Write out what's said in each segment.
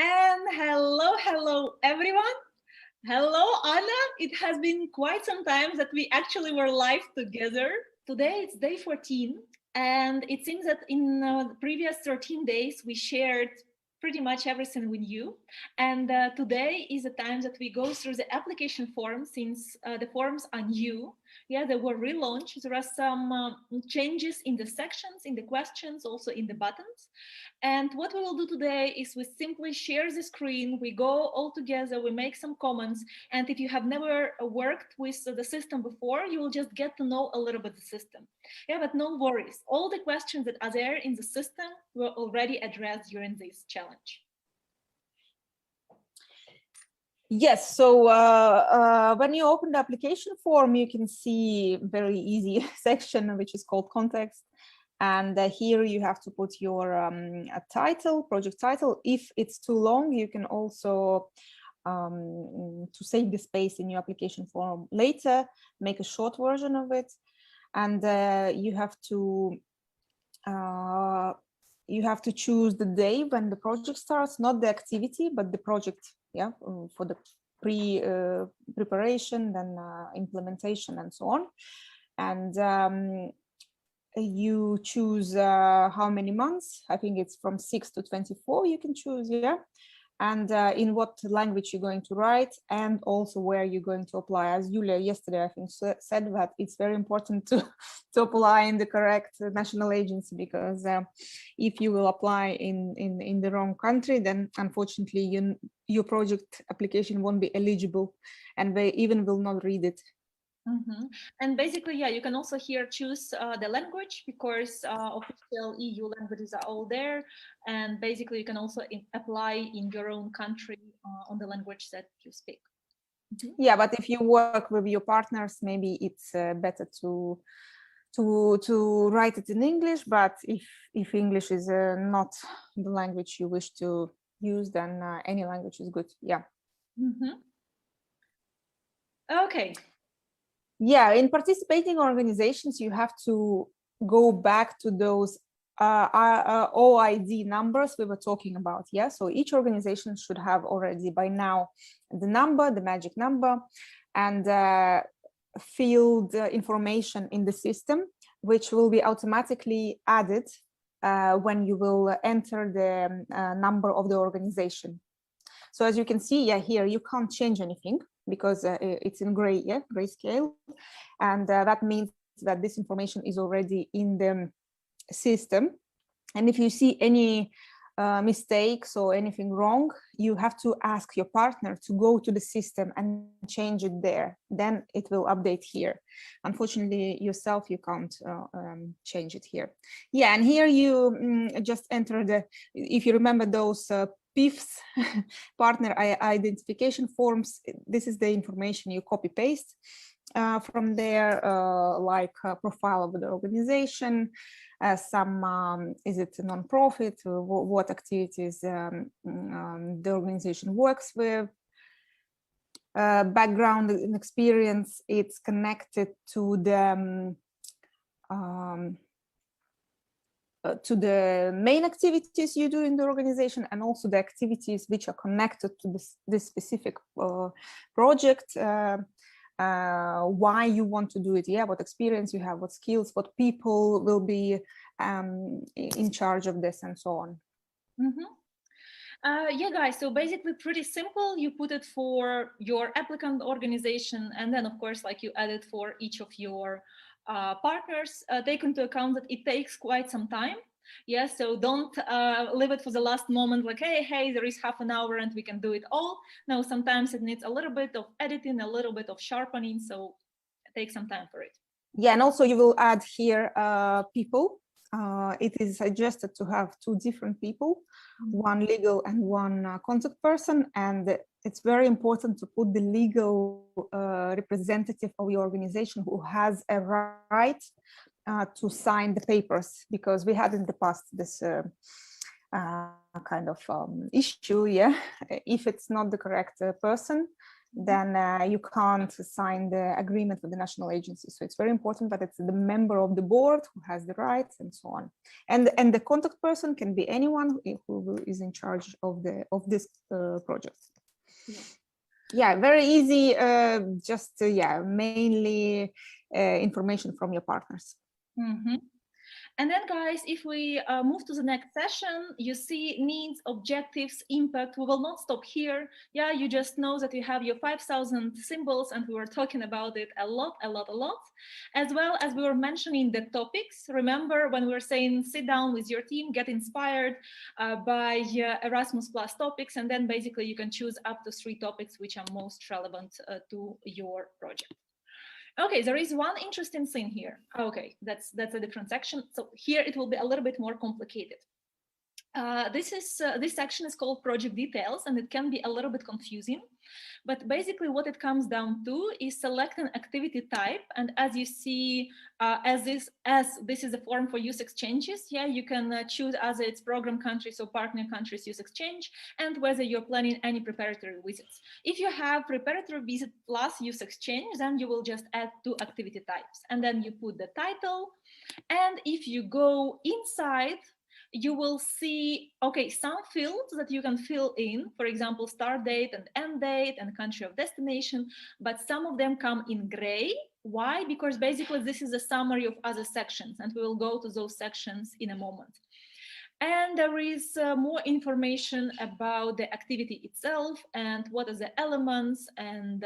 And hello, everyone. Hello, Anna. It has been quite some time that we actually were live together. Today it's day 14, and it seems that in the previous 13 days we shared pretty much everything with you. And today is the time that we go through the application forms since the forms are new. Yeah, they were relaunched. There are some changes in the sections, in the questions, also in the buttons. And what we will do today is we simply share the screen, we go all together, we make some comments. And if you have never worked with the system before, you will just get to know a little bit the system. Yeah, but no worries. All the questions that are there in the system were already addressed during this challenge. Yes, so when you open the application form, you can see very easy section, which is called context. And here you have to put your title, project title. If it's too long, you can also, to save the space in your application form later, make a short version of it. And you have to choose the day when the project starts, not the activity, but the project, yeah, for the preparation, then implementation, and so on. And you choose how many months. I think it's from 6 to 24 you can choose, yeah. And in what language you're going to write, and also where you're going to apply. As Julia yesterday, I think, said that it's very important to apply in the correct national agency, because if you will apply in the wrong country, then unfortunately your project application won't be eligible, and they even will not read it. Mm-hmm. And basically, yeah, you can also here choose the language, because official EU languages are all there. And basically, you can also apply in your own country on the language that you speak. Mm-hmm. Yeah, but if you work with your partners, maybe it's better to write it in English. But if English is not the language you wish to use, then any language is good. Yeah. Mm-hmm. Okay. Yeah, in participating organizations, you have to go back to those OID numbers we were talking about. Yeah, so each organization should have already by now the number, the magic number, and field information in the system, which will be automatically added when you will enter the number of the organization. So as you can see, yeah, here you can't change anything because it's in gray, yeah, grayscale, and that means that this information is already in the system. And if you see any mistakes or anything wrong, you have to ask your partner to go to the system and change it there. Then it will update here. Unfortunately, yourself, you can't change it here. Yeah, and here you just enter the, if you remember those PIFs, partner identification forms, this is the information you copy paste from there, like profile of the organization, some is it a non-profit, what activities the organization works with, background and experience. It's connected to the main activities you do in the organization, and also the activities which are connected to this specific project. Why you want to do it, yeah, what experience you have, what skills, what people will be in charge of this, and so on. Mm-hmm. Yeah, guys, so basically pretty simple. You put it for your applicant organization, and then of course, like, you add it for each of your partners. Take into account that it takes quite some time. Yeah, so don't leave it for the last moment, like, hey, there is half an hour and we can do it all. No, sometimes it needs a little bit of editing, a little bit of sharpening, so take some time for it. Yeah, and also you will add here people. It is suggested to have 2 different people, one legal and one contact person, and it's very important to put the legal representative of your organization who has a right to sign the papers, because we had in the past this kind of issue, yeah. If it's not the correct person, then you can't sign the agreement with the national agency. So it's very important that it's the member of the board who has the rights and so on. And the contact person can be anyone who is in charge of this project. Yeah, very easy. Yeah, mainly information from your partners. And then, guys, if we move to the next session, you see needs, objectives, impact. We will not stop here. Yeah, you just know that you have your 5,000 symbols, and we were talking about it a lot, as well as we were mentioning the topics. Remember when we were saying sit down with your team, get inspired by Erasmus Plus topics, and then basically you can choose up to 3 topics which are most relevant to your project. Okay, there is one interesting thing here. Okay, that's a different section. So here it will be a little bit more complicated. This section is called project details, and it can be a little bit confusing. But basically what it comes down to is select an activity type. And as you see, as this is a form for use exchanges, yeah, you can choose either it's program countries or partner countries use exchange, and whether you're planning any preparatory visits. If you have preparatory visit plus use exchange, then you will just add 2 activity types, and then you put the title. And if you go inside, you will see, okay, some fields that you can fill in, for example, start date and end date and country of destination, but some of them come in gray. Why? Because basically this is a summary of other sections, and we will go to those sections in a moment. And there is more information about the activity itself and what are the elements, and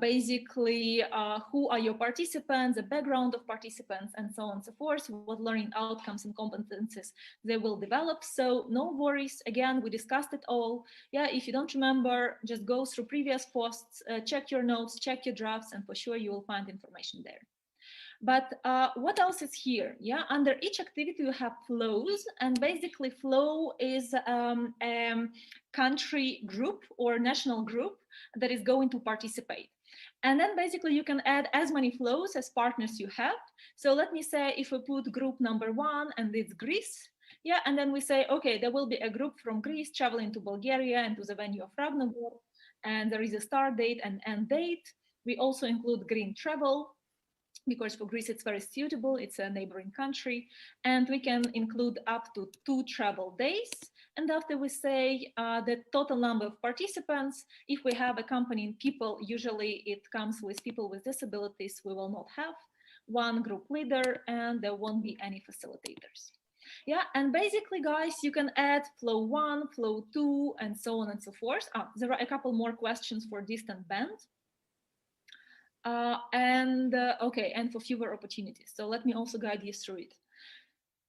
basically who are your participants, the background of participants, and so on and so forth, what learning outcomes and competences they will develop. So no worries, again, we discussed it all. Yeah, if you don't remember, just go through previous posts, check your notes, check your drafts, and for sure you will find information there. But what else is here? Yeah, under each activity you have flows, and basically flow is a country group or national group that is going to participate. And then basically you can add as many flows as partners you have. So let me say if we put group number 1 and it's Greece, yeah, and then we say, okay, there will be a group from Greece traveling to Bulgaria and to the venue of Ravnogor, and there is a start date and end date. We also include green travel, because for Greece it's very suitable, it's a neighboring country, and we can include up to 2 travel days. And after we say the total number of participants, if we have accompanying people, usually it comes with people with disabilities, we will not have 1 group leader, and there won't be any facilitators. Yeah, and basically, guys, you can add flow 1, flow 2, and so on and so forth. There are a couple more questions for distant band. Okay, and for fewer opportunities. So let me also guide you through it.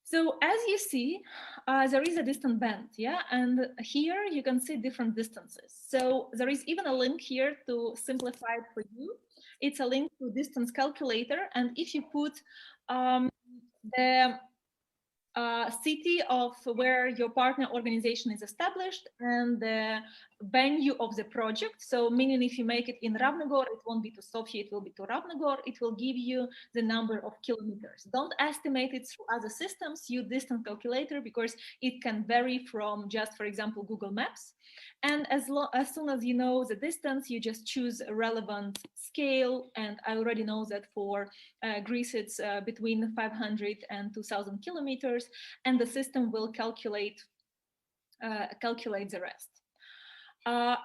So as you see, there is a distant band, yeah, and here you can see different distances. So there is even a link here to simplify it for you. It's a link to distance calculator, and if you put the city of where your partner organization is established and the venue of the project. So meaning if you make it in Ravnogor, it won't be to Sofia, it will be to Ravnogor. It will give you the number of kilometers. Don't estimate it through other systems, use distance calculator, because it can vary from just, for example, Google Maps. And as soon as you know the distance, you just choose a relevant scale. And I already know that for Greece, it's between 500 and 2,000 kilometers, and the system will calculate the rest.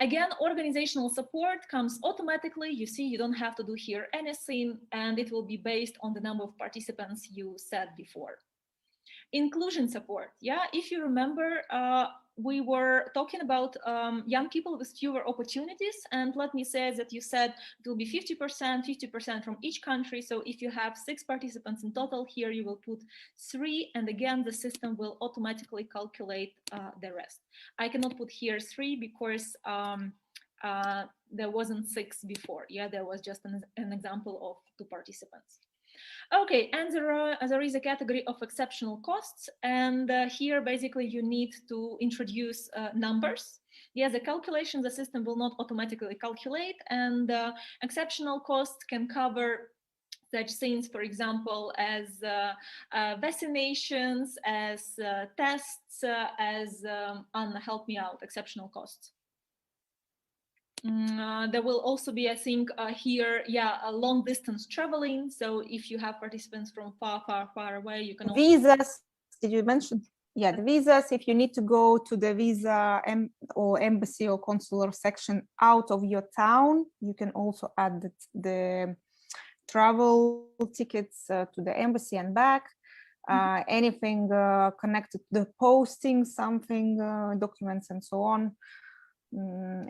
Again, organizational support comes automatically. You see, you don't have to do here anything, and it will be based on the number of participants you said before. Inclusion support. Yeah, if you remember, we were talking about young people with fewer opportunities, and let me say that you said it will be 50% from each country. So if you have 6 participants in total, here you will put 3, and again the system will automatically calculate the rest. I cannot put here 3 because there wasn't 6 before. Yeah, there was just an example of 2 participants. Okay, and there is a category of exceptional costs, and here basically you need to introduce numbers. Yeah, the calculation, the system will not automatically calculate, and exceptional costs can cover such things, for example, as vaccinations, as tests, as Anna, help me out, exceptional costs. There will also be, I think, here, yeah, a long distance traveling. So if you have participants from far away, you can also... Visas, did you mention? Yeah, the visas, if you need to go to the visa or embassy or consular section out of your town, you can also add the travel tickets to the embassy and back. Anything connected to the posting, something, documents and so on.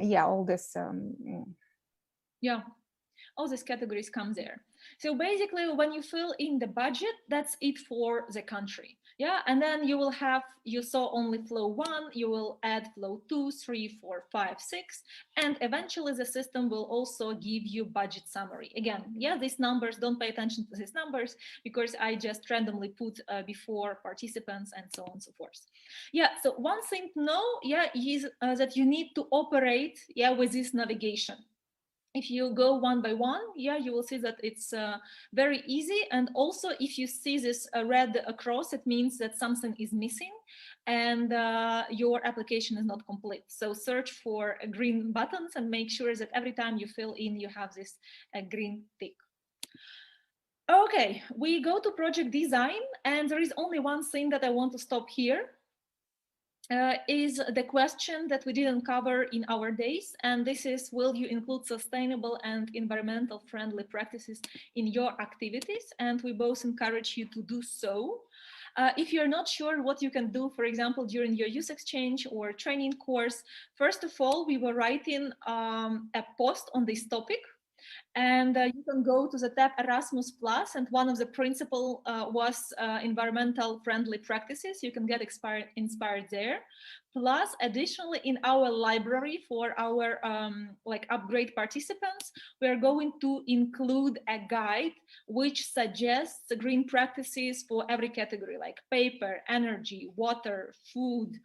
Yeah, all this. Yeah, all these categories come there. So basically, when you fill in the budget, that's it for the country. Yeah, and then you will have, you saw only flow 1, you will add flow 2, 3, 4, 5, 6, and eventually the system will also give you budget summary. Again, yeah, these numbers, don't pay attention to these numbers because I just randomly put before participants and so on and so forth. Yeah, so one thing to know, yeah, is that you need to operate, yeah, with this navigation. If you go one by one, yeah, you will see that it's very easy. And also, if you see this red across, it means that something is missing and your application is not complete. So search for green buttons and make sure that every time you fill in, you have this green tick. Okay, we go to project design, and there is only one thing that I want to stop here. Is the question that we didn't cover in our days, and this is, will you include sustainable and environmental friendly practices in your activities? And we both encourage you to do so. If you're not sure what you can do, for example, during your youth exchange or training course, first of all, we were writing a post on this topic. And you can go to the tab Erasmus Plus, and one of the principle was environmental friendly practices. You can get inspired there. Plus, additionally, in our library for our like upgrade participants, we are going to include a guide which suggests green practices for every category, like paper, energy, water, food,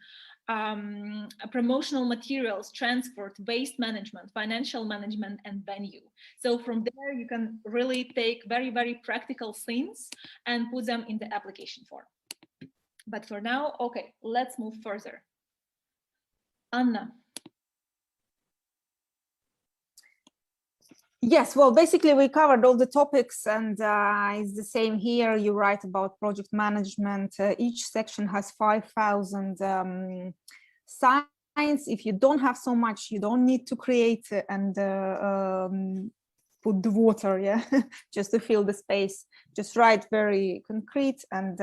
promotional materials, transport, waste management, financial management, and venue. So from there, you can really take very, very practical things and put them in the application form. But for now, okay, let's move further. Anna. Yes, well, basically we covered all the topics, and it's the same here. You write about project management. Each section has 5,000 signs. If you don't have so much, you don't need to create and put the water, yeah, just to fill the space. Just write very concrete, and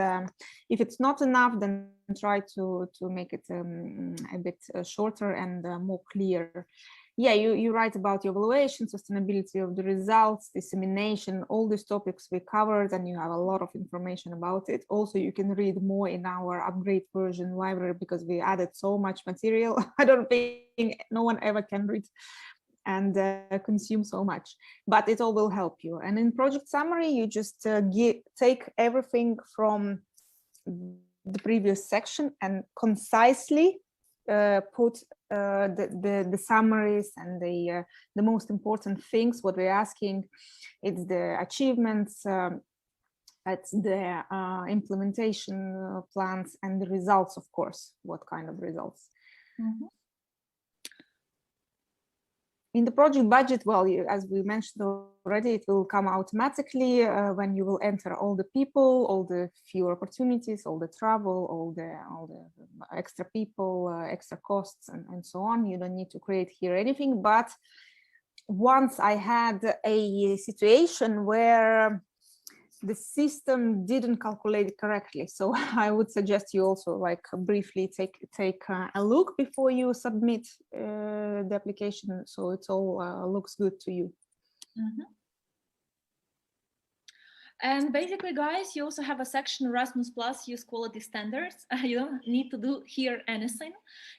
if it's not enough, then try to make it a bit shorter and more clear. Yeah, you write about your evaluation, sustainability of the results, dissemination, all these topics we covered, and you have a lot of information about it. Also, you can read more in our upgrade version library because we added so much material. I don't think no one ever can read and consume so much, but it all will help you. And in project summary, you just take everything from the previous section and concisely put the summaries and the most important things. What we're asking, it's the achievements, it's the implementation plans, and the results, of course. What kind of results? Mm-hmm. In the project budget, well, as we mentioned already, it will come automatically when you will enter all the people, all the few opportunities, all the travel, all the extra people, extra costs, and so on. You don't need to create here anything. But once I had a situation where the system didn't calculate it correctly, so I would suggest you also like briefly take a look before you submit the application, so it all looks good to you. Mm-hmm. And basically, guys, you also have a section Erasmus Plus Youth Quality Standards. You don't need to do here anything.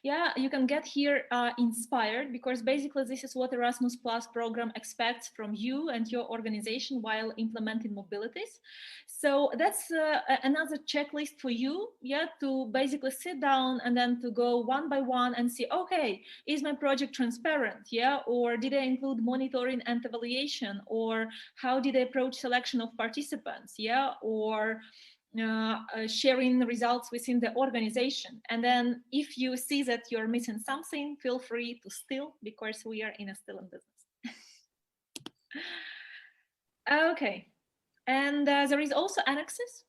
Yeah, you can get here inspired, because basically this is what Erasmus Plus program expects from you and your organization while implementing mobilities. So that's another checklist for you, yeah, to basically sit down and then to go one by one and see, okay, is my project transparent, yeah, or did I include monitoring and evaluation, or how did I approach selection of participants, yeah, or sharing results within the organization. And then if you see that you're missing something, feel free to steal, because we are still in business. Okay, and there is also annexes.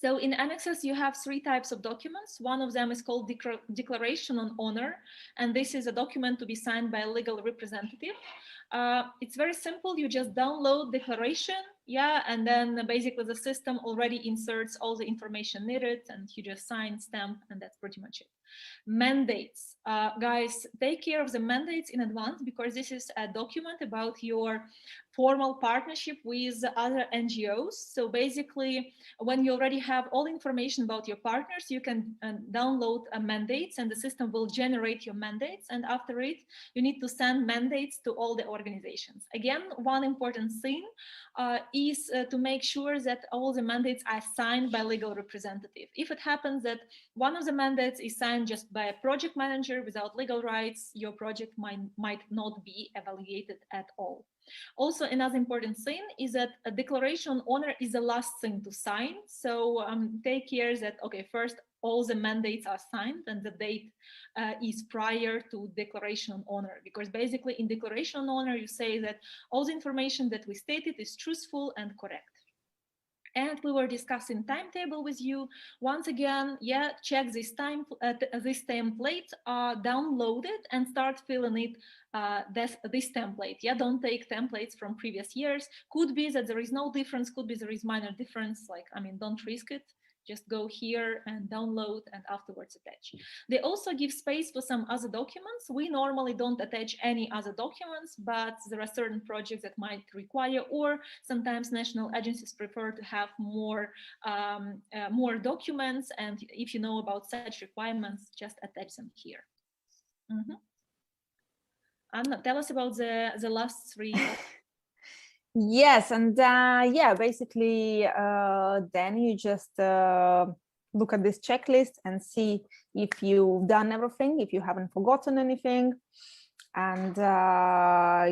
So in annexes, you have 3 types of documents. One of them is called Declaration on Honor, and this is a document to be signed by a legal representative. It's very simple. You just download declaration, yeah, and then basically the system already inserts all the information needed, and you just sign, stamp, and that's pretty much it. Mandates. Guys, take care of the mandates in advance, because this is a document about your formal partnership with other NGOs. So basically, when you already have all information about your partners, you can download mandates, and the system will generate your mandates. And after it, you need to send mandates to all the organizations. Again, one important thing is to make sure that all the mandates are signed by legal representative. If it happens that one of the mandates is signed just by a project manager without legal rights, your project might not be evaluated at all. Also, another important thing is that a declaration on honor is the last thing to sign. So take care that, okay, first all the mandates are signed and the date is prior to declaration on honor, because basically in declaration on honor, you say that all the information that we stated is truthful and correct. And we were discussing timetable with you. Once again, yeah, check this template, download it and start filling it, this template. Yeah, don't take templates from previous years. Could be that there is no difference, could be there is minor difference. Like, I mean, don't risk it. Just go here and download and afterwards attach. They also give space for some other documents. We normally don't attach any other documents, but there are certain projects that might require, or sometimes national agencies prefer to have more documents. And if you know about such requirements, just attach them here. Anna, tell us about the last 3. Yes, and yeah, basically, then you just look at this checklist and see if you've done everything, if you haven't forgotten anything, and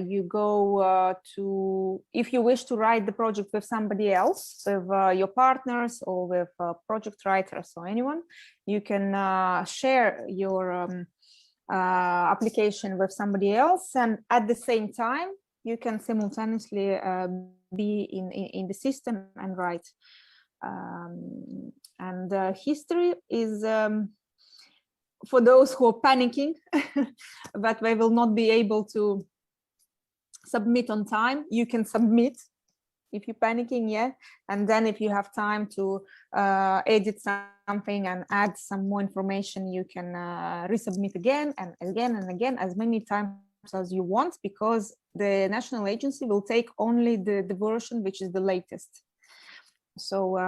you go to, if you wish to write the project with somebody else, with your partners or with project writers or anyone, you can share your application with somebody else, and at the same time, you can simultaneously be in the system and write. History is for those who are panicking that they will not be able to submit on time. You can submit if you're panicking, yeah. And then if you have time to edit something and add some more information, you can resubmit again and again and again, as many times as you want, because the national agency will take only the version which is the latest. So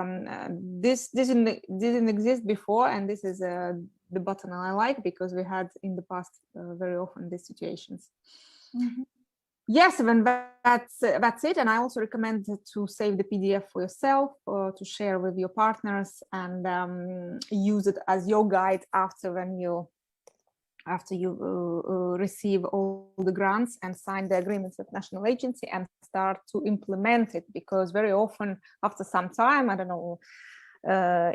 this didn't exist before, and this is the button I like, because we had in the past very often these situations. Yes, then that's it. And I also recommend to save the PDF for yourself, or to share with your partners, and use it as your guide after you receive all the grants and sign the agreements with national agency and start to implement it. Because very often after some time, I don't know,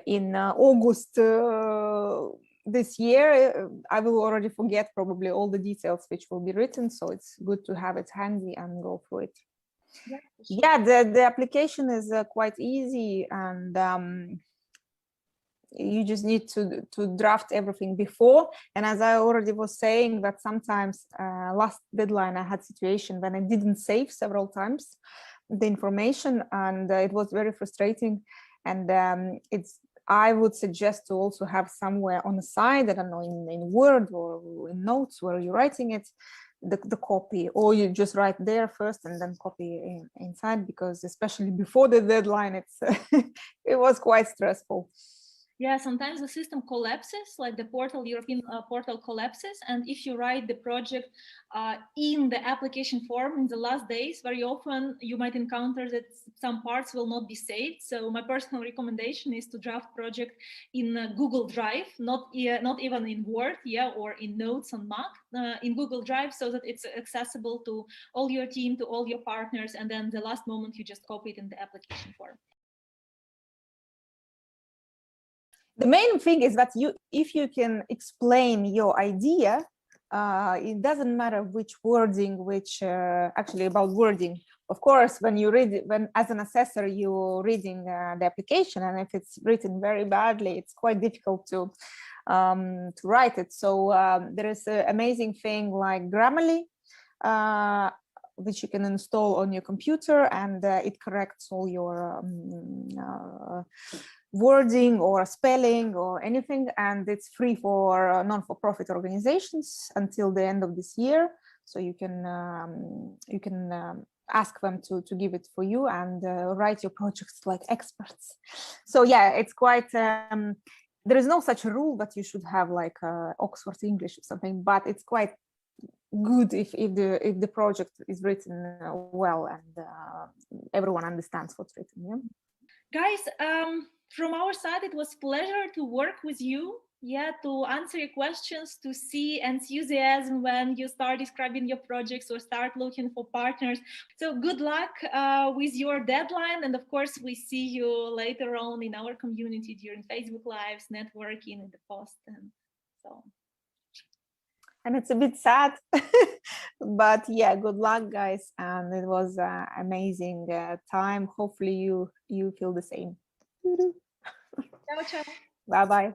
in August this year, I will already forget probably all the details which will be written. So it's good to have it handy and go through it. Yeah, sure. Yeah, the application is quite easy, and you just need to draft everything before. And as I already was saying, that sometimes last deadline I had situation when I didn't save several times the information, and it was very frustrating. And I would suggest to also have somewhere on the side, I don't know, in Word or in notes where you're writing it, the copy, or you just write there first and then copy inside, because especially before the deadline, it was quite stressful. Yeah, sometimes the system collapses, like the European portal collapses. And if you write the project in the application form in the last days, very often you might encounter that some parts will not be saved. So my personal recommendation is to draft project in Google Drive, not even in Word, yeah, or in Notes on Mac, in Google Drive, so that it's accessible to all your team, to all your partners. And then the last moment you just copy it in the application form. The main thing is that if you can explain your idea, it doesn't matter which wording, actually about wording. Of course, when you read, when as an assessor, you're reading the application, and if it's written very badly, it's quite difficult to write it. So there is an amazing thing like Grammarly, which you can install on your computer, and it corrects all your wording or spelling or anything, and it's free for non-for-profit organizations until the end of this year. So you can ask them to give it for you and write your projects like experts. So yeah, it's quite there is no such a rule that you should have like Oxford English or something, but it's quite good if the project is written well and everyone understands what's written. Yeah. Guys, from our side, it was pleasure to work with you. Yeah, to answer your questions, to see enthusiasm when you start describing your projects or start looking for partners. So good luck with your deadline. And of course, we see you later on in our community during Facebook Lives, networking in the post. And so. And it's a bit sad, but yeah, good luck, guys. And it was an amazing time. Hopefully you feel the same. Ciao, ciao. Bye-bye.